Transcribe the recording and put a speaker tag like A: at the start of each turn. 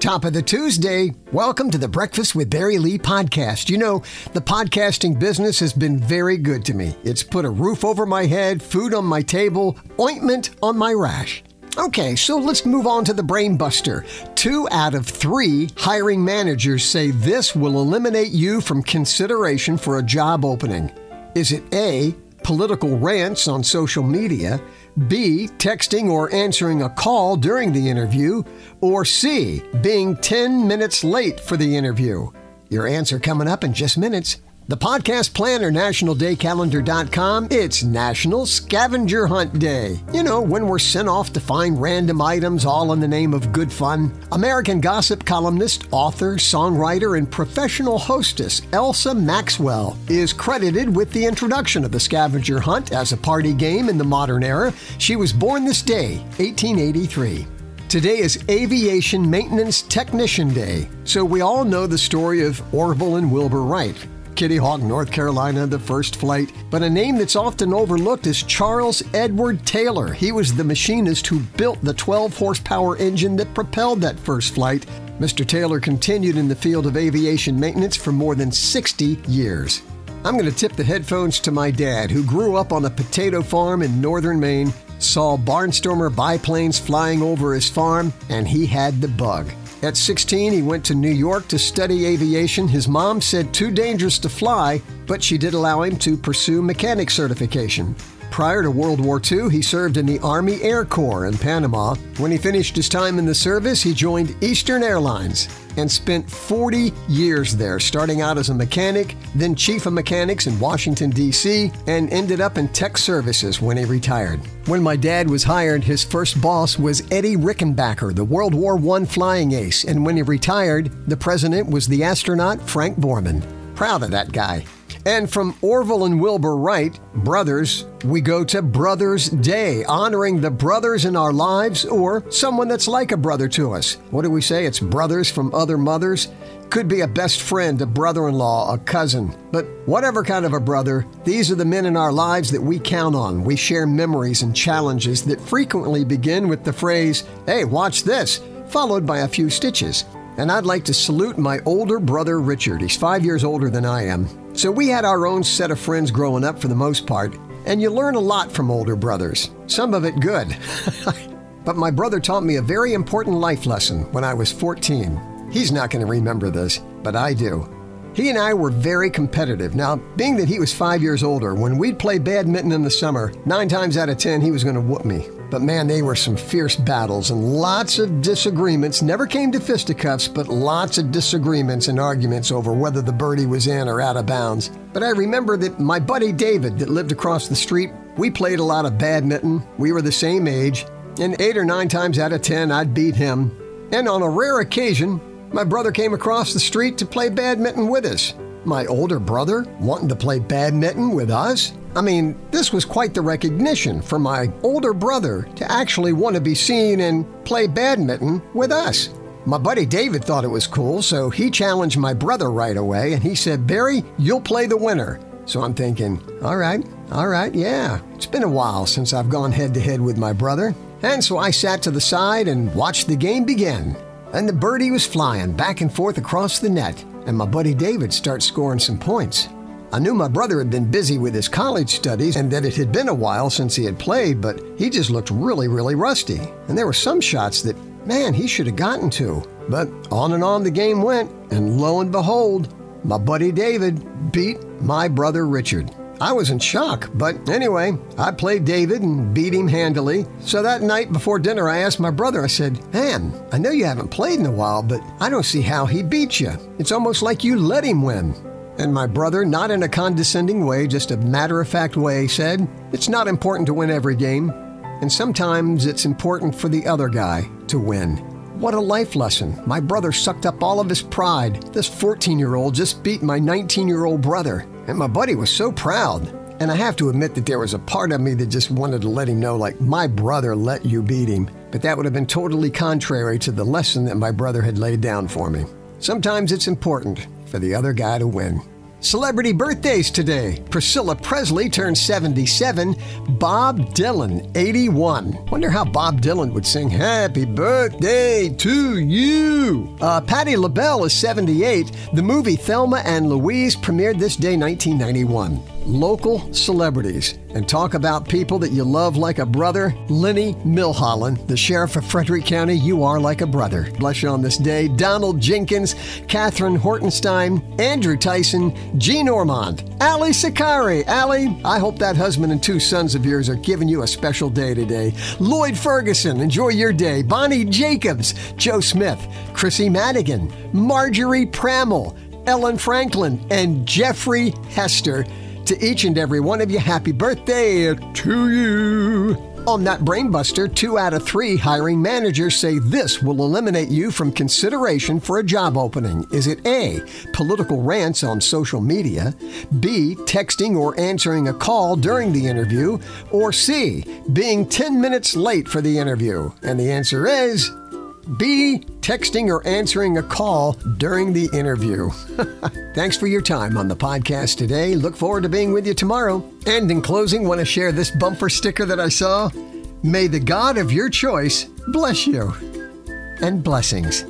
A: Top of the Tuesday. Welcome to the Breakfast with Barry Lee podcast. You know, the podcasting business has been very good to me. It's put a roof over my head, food on my table, ointment on my rash. Okay, so let's move on to the brain buster. 2 out of 3 hiring managers say this will eliminate you from consideration for a job opening. Is it A, political rants on social media, B, texting or answering a call during the interview, or C, being 10 minutes late for the interview? Your answer coming up in just minutes. The podcast planner, nationaldaycalendar.com, it's National Scavenger Hunt Day. You know, when we're sent off to find random items all in the name of good fun. American Gossip columnist, author, songwriter, and professional hostess Elsa Maxwell is credited with the introduction of the scavenger hunt as a party game in the modern era. She was born this day, 1883. Today is Aviation Maintenance Technician Day, so we all know the story of Orville and Wilbur Wright. Kitty Hawk, North Carolina, the first flight. But a name that's often overlooked is Charles Edward Taylor. He was the machinist who built the 12-horsepower engine that propelled that first flight. Mr. Taylor continued in the field of aviation maintenance for more than 60 years. I'm going to tip the headphones to my dad, who grew up on a potato farm in northern Maine, saw Barnstormer biplanes flying over his farm, and he had the bug. At 16, he went to New York to study aviation. His mom said too dangerous to fly, but she did allow him to pursue mechanic certification. Prior to World War II, he served in the Army Air Corps in Panama. When he finished his time in the service, he joined Eastern Airlines and spent 40 years there, starting out as a mechanic, then chief of mechanics in Washington, D.C., and ended up in tech services when he retired. When my dad was hired, his first boss was Eddie Rickenbacker, the World War I flying ace, and when he retired, the president was the astronaut Frank Borman. Proud of that guy. And from Orville and Wilbur Wright, brothers, we go to Brothers' Day, honoring the brothers in our lives or someone that's like a brother to us. What do we say? It's brothers from other mothers. Could be a best friend, a brother-in-law, a cousin. But whatever kind of a brother, these are the men in our lives that we count on. We share memories and challenges that frequently begin with the phrase, "Hey, watch this," followed by a few stitches. And I'd like to salute my older brother, Richard. He's 5 years older than I am. So we had our own set of friends growing up for the most part, and you learn a lot from older brothers. Some of it good. But my brother taught me a very important life lesson when I was 14. He's not going to remember this, but I do. He and I were very competitive. Now, being that he was 5 years older, when we'd play badminton in the summer, 9 times out of 10, he was going to whoop me. But man, they were some fierce battles and lots of disagreements. Never came to fisticuffs, but lots of disagreements and arguments over whether the birdie was in or out of bounds. But I remember that my buddy David that lived across the street, we played a lot of badminton. We were the same age, and 8 or 9 times out of 10, I'd beat him. And on a rare occasion, my brother came across the street to play badminton with us. My older brother wanting to play badminton with us? I mean, this was quite the recognition for my older brother to actually want to be seen and play badminton with us. My buddy David thought it was cool, so he challenged my brother right away, and he said, "Barry, you'll play the winner." So I'm thinking, all right, yeah. It's been a while since I've gone head-to-head with my brother. And so I sat to the side and watched the game begin. And the birdie was flying back and forth across the net, and my buddy David starts scoring some points. I knew my brother had been busy with his college studies and that it had been a while since he had played, but he just looked really, really rusty. And there were some shots that, man, he should have gotten to. But on and on the game went, and lo and behold, my buddy David beat my brother Richard. I was in shock, but anyway, I played David and beat him handily. So that night before dinner, I asked my brother, I said, "Man, I know you haven't played in a while, but I don't see how he beat you. It's almost like you let him win." And my brother, not in a condescending way, just a matter-of-fact way, said, "It's not important to win every game, and sometimes it's important for the other guy to win." What a life lesson. My brother sucked up all of his pride. This 14-year-old just beat my 19-year-old brother. And my buddy was so proud. And I have to admit that there was a part of me that just wanted to let him know, like, my brother let you beat him. But that would have been totally contrary to the lesson that my brother had laid down for me. Sometimes it's important for the other guy to win. Celebrity birthdays today. Priscilla Presley turns 77. Bob Dylan, 81. Wonder how Bob Dylan would sing Happy Birthday to You. Patti LaBelle is 78. The movie Thelma and Louise premiered this day, 1991. Local celebrities. And talk about people that you love like a brother. Lenny Milholland, the sheriff of Frederick County, you are like a brother. Bless you on this day. Donald Jenkins, Catherine Hortenstein, Andrew Tyson, Gene Ormond, Ali Sakari. Ali, I hope that husband and 2 sons of yours are giving you a special day today. Lloyd Ferguson, enjoy your day. Bonnie Jacobs, Joe Smith, Chrissy Madigan, Marjorie Pramel, Ellen Franklin, and Jeffrey Hester. To each and every one of you, happy birthday to you. On that Brainbuster, 2 out of 3 hiring managers say this will eliminate you from consideration for a job opening. Is it A, political rants on social media, B, texting or answering a call during the interview, or C, being 10 minutes late for the interview? And the answer is B, texting or answering a call during the interview. Thanks for your time on the podcast today. Look forward to being with you tomorrow. And in closing, want to share this bumper sticker that I saw. May the God of your choice bless you. And blessings.